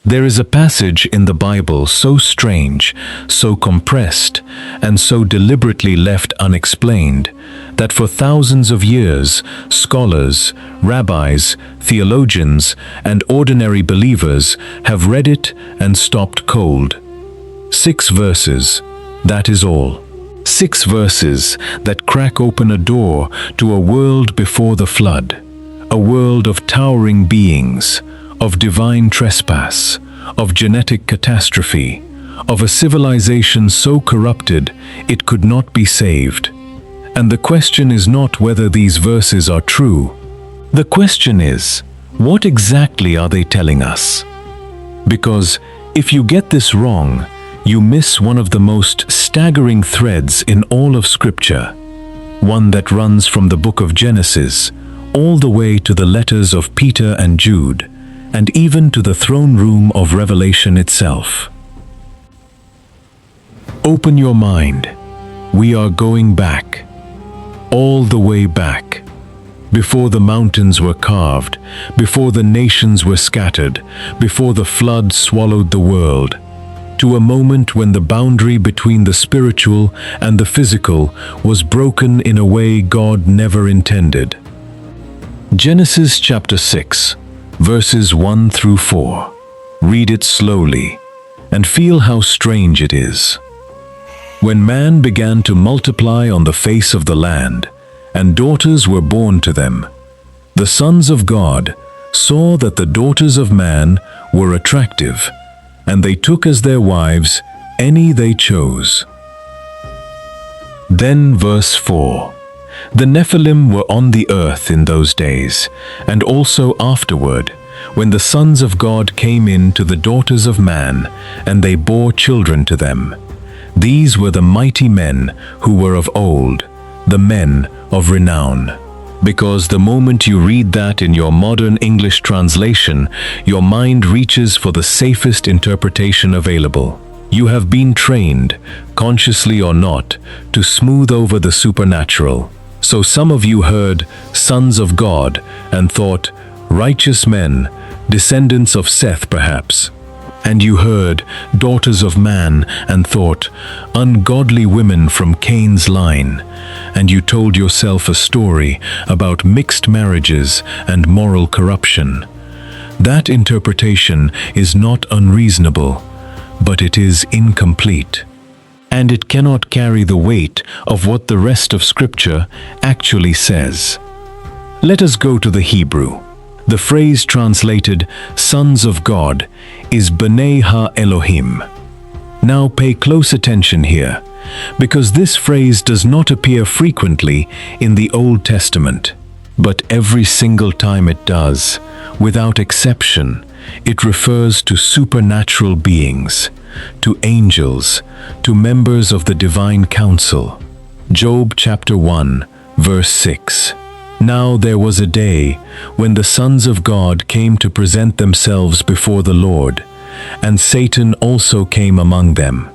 There is a passage in the Bible so strange, so compressed, and so deliberately left unexplained, that for thousands of years, scholars, rabbis, theologians, and ordinary believers have read it and stopped cold. 6 verses, that is all. 6 verses that crack open a door to a world before the flood, a world of towering beings, of divine trespass, of genetic catastrophe, of a civilization so corrupted it could not be saved. And the question is not whether these verses are true. The question is, what exactly are they telling us? Because if you get this wrong, you miss one of the most staggering threads in all of Scripture, one that runs from the book of Genesis all the way to the letters of Peter and Jude, and even to the throne room of Revelation itself. Open your mind. We are going back, all the way back, before the mountains were carved, before the nations were scattered, before the flood swallowed the world, to a moment when the boundary between the spiritual and the physical was broken in a way God never intended. Genesis chapter 6, verses 1 through 4. Read it slowly and feel how strange it is. When man began to multiply on the face of the land, and daughters were born to them, the sons of God saw that the daughters of man were attractive, and they took as their wives any they chose. Then verse 4. The Nephilim were on the earth in those days, and also afterward, when the sons of God came in to the daughters of man, and they bore children to them. These were the mighty men who were of old, the men of renown. Because the moment you read that in your modern English translation, your mind reaches for the safest interpretation available. You have been trained, consciously or not, to smooth over the supernatural. So some of you heard sons of God and thought righteous men, descendants of Seth perhaps. And you heard daughters of man and thought ungodly women from Cain's line. And you told yourself a story about mixed marriages and moral corruption. That interpretation is not unreasonable, but it is incomplete. And it cannot carry the weight of what the rest of Scripture actually says. Let us go to the Hebrew. The phrase translated sons of God is b'nai ha-Elohim. Now pay close attention here, because this phrase does not appear frequently in the Old Testament. But every single time it does, without exception, it refers to supernatural beings, to angels, to members of the divine council. Job chapter 1, verse 6. Now there was a day when the sons of God came to present themselves before the Lord, and Satan also came among them.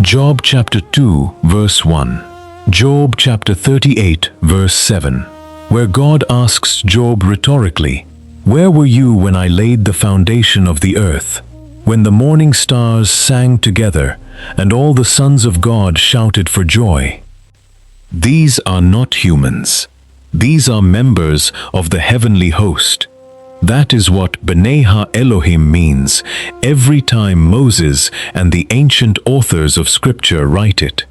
Job chapter 2, verse 1. Job chapter 38, verse 7, where God asks Job rhetorically, "Where were you when I laid the foundation of the earth, when the morning stars sang together, and all the sons of God shouted for joy?" These are not humans. These are members of the heavenly host. That is what b'nai ha-Elohim means every time Moses and the ancient authors of Scripture write it.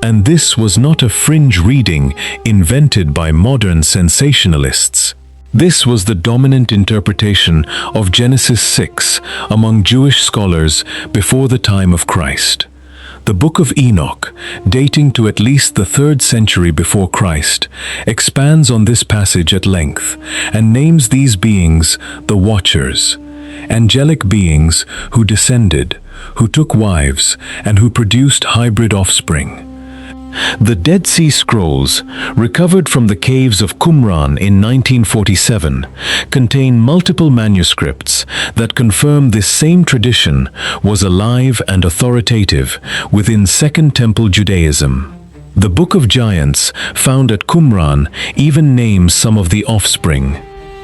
And this was not a fringe reading invented by modern sensationalists. This was the dominant interpretation of Genesis 6 among Jewish scholars before the time of Christ. The Book of Enoch, dating to at least the 3rd century before Christ, expands on this passage at length and names these beings the Watchers, angelic beings who descended, who took wives, and who produced hybrid offspring. The Dead Sea Scrolls, recovered from the caves of Qumran in 1947, contain multiple manuscripts that confirm this same tradition was alive and authoritative within Second Temple Judaism. The Book of Giants, found at Qumran, even names some of the offspring: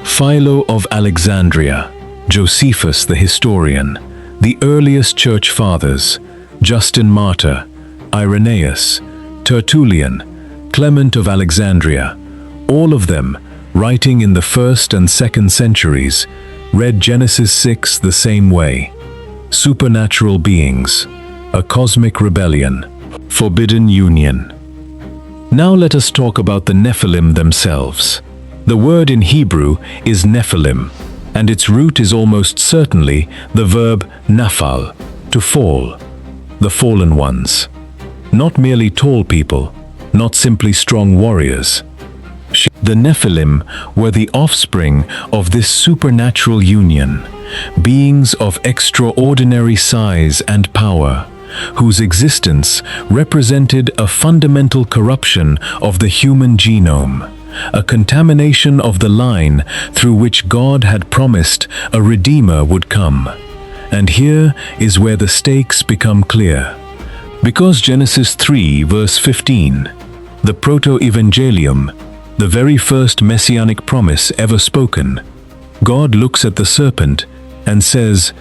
Philo of Alexandria, Josephus the historian, the earliest church fathers, Justin Martyr, Irenaeus, Tertullian, Clement of Alexandria, all of them, writing in the 1st and 2nd centuries, read Genesis 6 the same way. Supernatural beings, a cosmic rebellion, forbidden union. Now let us talk about the Nephilim themselves. The word in Hebrew is Nephilim, and its root is almost certainly the verb naphal, to fall, the fallen ones. Not merely tall people, not simply strong warriors. The Nephilim were the offspring of this supernatural union, beings of extraordinary size and power, whose existence represented a fundamental corruption of the human genome, a contamination of the line through which God had promised a Redeemer would come. And here is where the stakes become clear. Because Genesis 3 verse 15, the proto-evangelium, the very first messianic promise ever spoken, God looks at the serpent and says,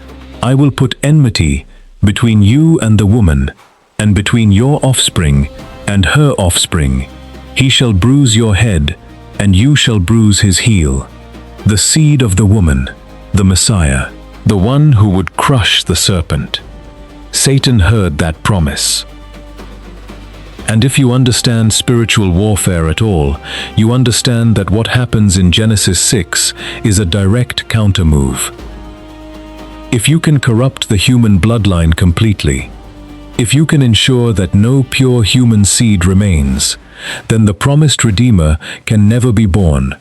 "I will put enmity between you and the woman, and between your offspring and her offspring. He shall bruise your head, and you shall bruise his heel." The seed of the woman, the Messiah, the one who would crush the serpent. Satan heard that promise. And if you understand spiritual warfare at all, you understand that what happens in Genesis 6 is a direct countermove. If you can corrupt the human bloodline completely, if you can ensure that no pure human seed remains, then the promised Redeemer can never be born.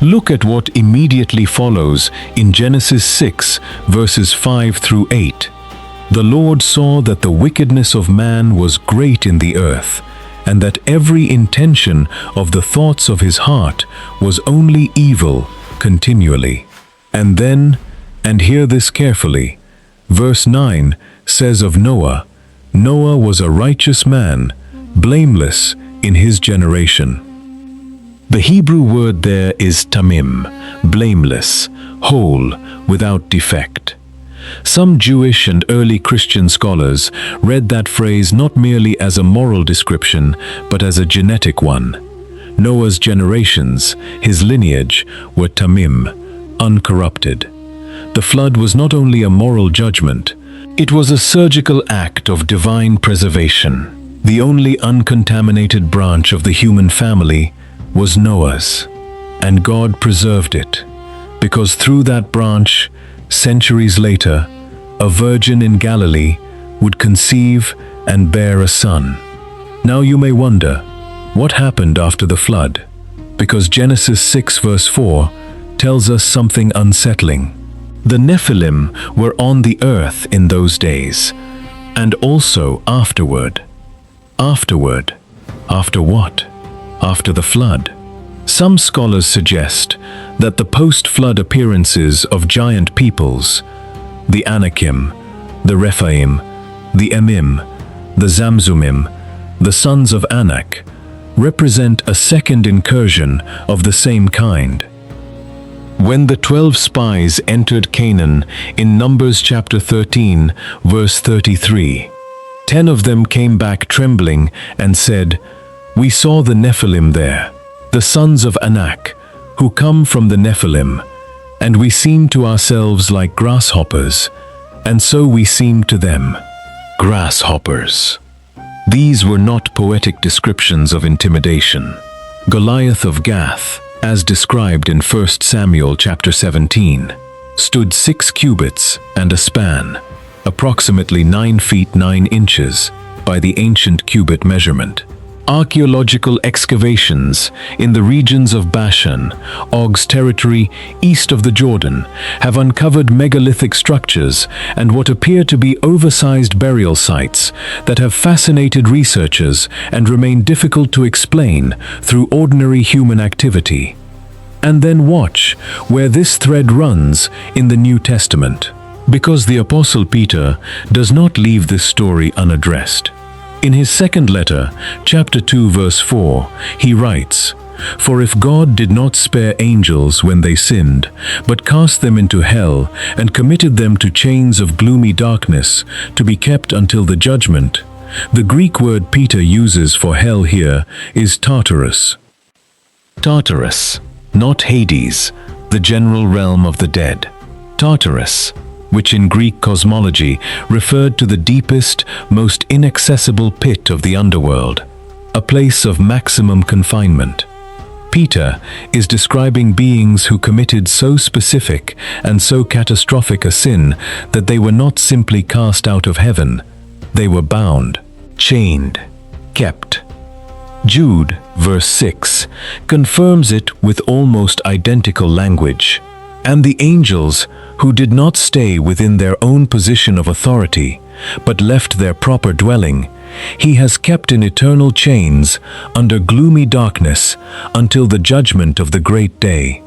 Look at what immediately follows in Genesis 6 verses 5 through 8. The Lord saw that the wickedness of man was great in the earth, and that every intention of the thoughts of his heart was only evil continually. And then, and hear this carefully, verse 9 says of Noah, Noah was a righteous man, blameless in his generation. The Hebrew word there is tamim, blameless, whole, without defect. Some Jewish and early Christian scholars read that phrase not merely as a moral description, but as a genetic one. Noah's generations, his lineage, were tamim, uncorrupted. The flood was not only a moral judgment, it was a surgical act of divine preservation. The only uncontaminated branch of the human family was Noah's, and God preserved it, because through that branch, centuries later, a virgin in Galilee would conceive and bear a son. Now you may wonder, what happened after the flood? Because Genesis 6 verse 4 tells us something unsettling. The Nephilim were on the earth in those days, and also afterward. Afterward? After what? After the flood. Some scholars suggest that the post-flood appearances of giant peoples, the Anakim, the Rephaim, the Emim, the Zamzumim, the sons of Anak, represent a second incursion of the same kind. When the 12 spies entered Canaan in Numbers chapter 13, verse 33, 10 of them came back trembling and said, "We saw the Nephilim there, the sons of Anak, who come from the Nephilim, and we seemed to ourselves like grasshoppers, and so we seemed to them." Grasshoppers. These were not poetic descriptions of intimidation. Goliath of Gath, as described in 1 Samuel chapter 17, stood 6 cubits and a span, approximately 9 feet 9 inches by the ancient cubit measurement. Archaeological excavations in the regions of Bashan, Og's territory east of the Jordan, have uncovered megalithic structures and what appear to be oversized burial sites that have fascinated researchers and remain difficult to explain through ordinary human activity. And then watch where this thread runs in the New Testament, because the Apostle Peter does not leave this story unaddressed. In his second letter, chapter 2, verse 4, he writes, For if God did not spare angels when they sinned, but cast them into hell and committed them to chains of gloomy darkness to be kept until the judgment, the Greek word Peter uses for hell here is Tartarus. Tartarus, not Hades, the general realm of the dead. Tartarus, which in Greek cosmology referred to the deepest, most inaccessible pit of the underworld, a place of maximum confinement. Peter is describing beings who committed so specific and so catastrophic a sin that they were not simply cast out of heaven, they were bound, chained, kept. Jude, verse 6, confirms it with almost identical language. And the angels, who did not stay within their own position of authority, but left their proper dwelling, he has kept in eternal chains under gloomy darkness until the judgment of the great day.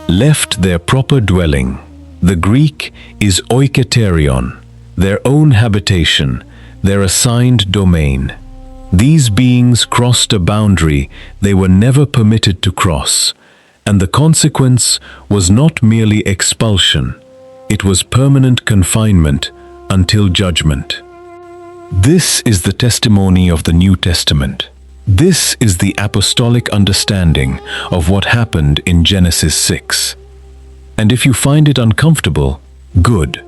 Left their proper dwelling. The Greek is oiketerion, their own habitation, their assigned domain. These beings crossed a boundary they were never permitted to cross, and the consequence was not merely expulsion, it was permanent confinement until judgment. This is the testimony of the New Testament. This is the apostolic understanding of what happened in Genesis 6. And if you find it uncomfortable, good.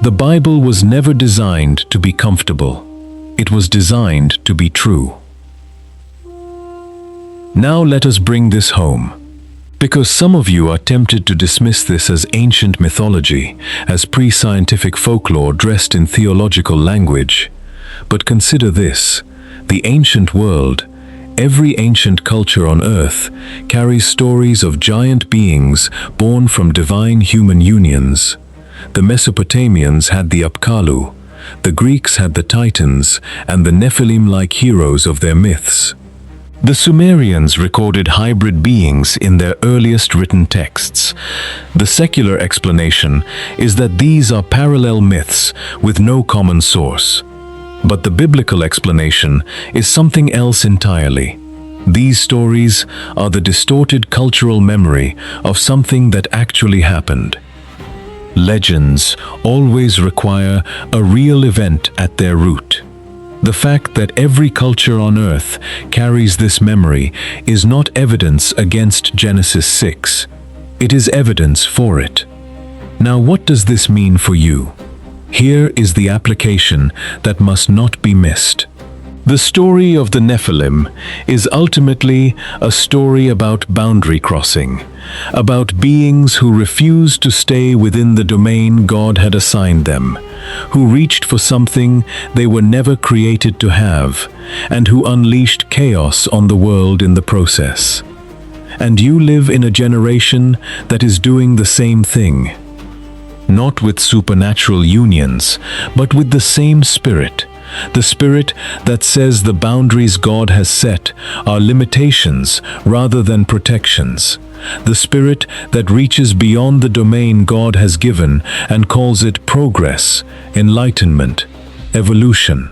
The Bible was never designed to be comfortable. It was designed to be true. Now let us bring this home. Because some of you are tempted to dismiss this as ancient mythology, as pre-scientific folklore dressed in theological language. But consider this, the ancient world, every ancient culture on earth, carries stories of giant beings born from divine human unions. The Mesopotamians had the Apkallu, the Greeks had the Titans and the Nephilim-like heroes of their myths. The Sumerians recorded hybrid beings in their earliest written texts. The secular explanation is that these are parallel myths with no common source. But the biblical explanation is something else entirely. These stories are the distorted cultural memory of something that actually happened. Legends always require a real event at their root. The fact that every culture on earth carries this memory is not evidence against Genesis 6. It is evidence for it. Now, what does this mean for you? Here is the application that must not be missed. The story of the Nephilim is ultimately a story about boundary crossing, about beings who refused to stay within the domain God had assigned them, who reached for something they were never created to have, and who unleashed chaos on the world in the process. And you live in a generation that is doing the same thing. Not with supernatural unions, but with the same spirit. The spirit that says the boundaries God has set are limitations rather than protections. The spirit that reaches beyond the domain God has given and calls it progress, enlightenment, evolution.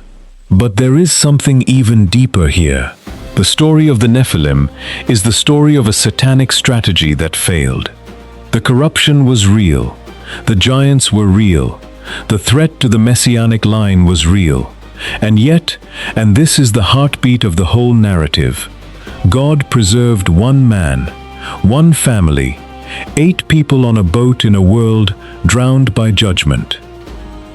But there is something even deeper here. The story of the Nephilim is the story of a satanic strategy that failed. The corruption was real. The giants were real. The threat to the messianic line was real. And yet, and this is the heartbeat of the whole narrative, God preserved one man, one family, 8 people on a boat in a world drowned by judgment.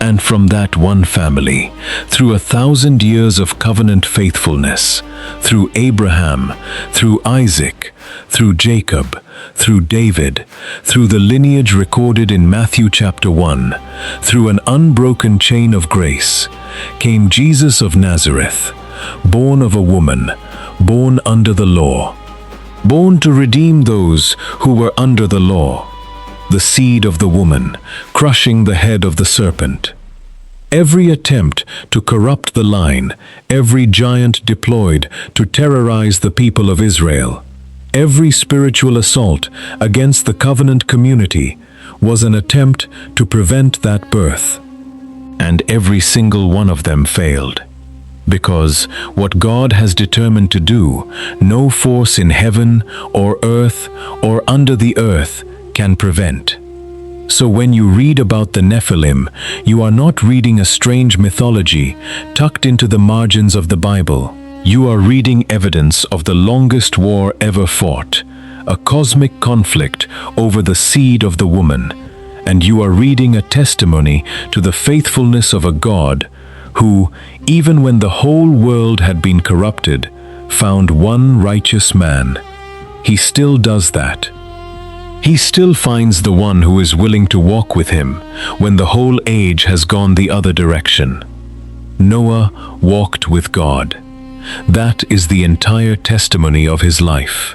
And from that one family, through 1,000 years of covenant faithfulness, through Abraham, through Isaac, through Jacob, through David, through the lineage recorded in Matthew chapter 1, through an unbroken chain of grace, came Jesus of Nazareth, born of a woman, born under the law, born to redeem those who were under the law, the seed of the woman, crushing the head of the serpent. Every attempt to corrupt the line, every giant deployed to terrorize the people of Israel, every spiritual assault against the covenant community was an attempt to prevent that birth. And every single one of them failed. because what God has determined to do, no force in heaven or earth or under the earth can prevent. So when you read about the Nephilim, you are not reading a strange mythology tucked into the margins of the Bible. You are reading evidence of the longest war ever fought, a cosmic conflict over the seed of the woman, and you are reading a testimony to the faithfulness of a God who, even when the whole world had been corrupted, found one righteous man. He still does that. He still finds the one who is willing to walk with him when the whole age has gone the other direction. Noah walked with God. That is the entire testimony of his life.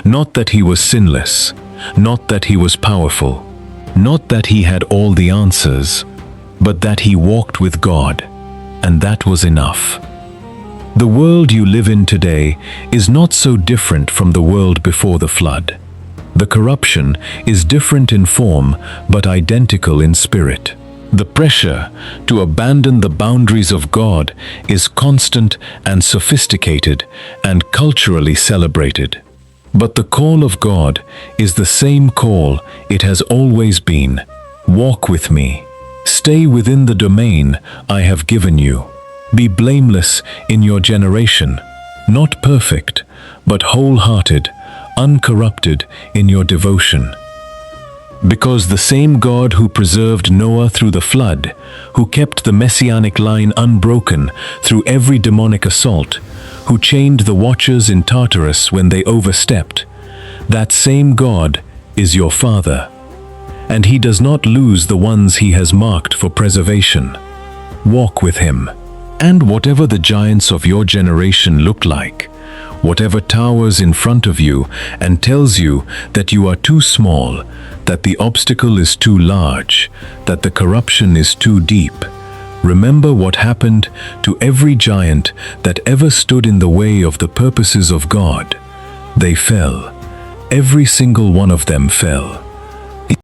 Not that he was sinless, not that he was powerful, not that he had all the answers, but that he walked with God, and that was enough. The world you live in today is not so different from the world before the flood. The corruption is different in form, but identical in spirit. The pressure to abandon the boundaries of God is constant and sophisticated and culturally celebrated. But the call of God is the same call it has always been. Walk with me. Stay within the domain I have given you. Be blameless in your generation, not perfect, but wholehearted, uncorrupted in your devotion. Because the same God who preserved Noah through the flood, who kept the messianic line unbroken through every demonic assault, who chained the watchers in Tartarus when they overstepped, that same God is your Father, and He does not lose the ones He has marked for preservation. Walk with Him, and whatever the giants of your generation look like, whatever towers in front of you and tells you that you are too small, that the obstacle is too large, that the corruption is too deep, remember what happened to every giant that ever stood in the way of the purposes of God. They fell. Every single one of them fell.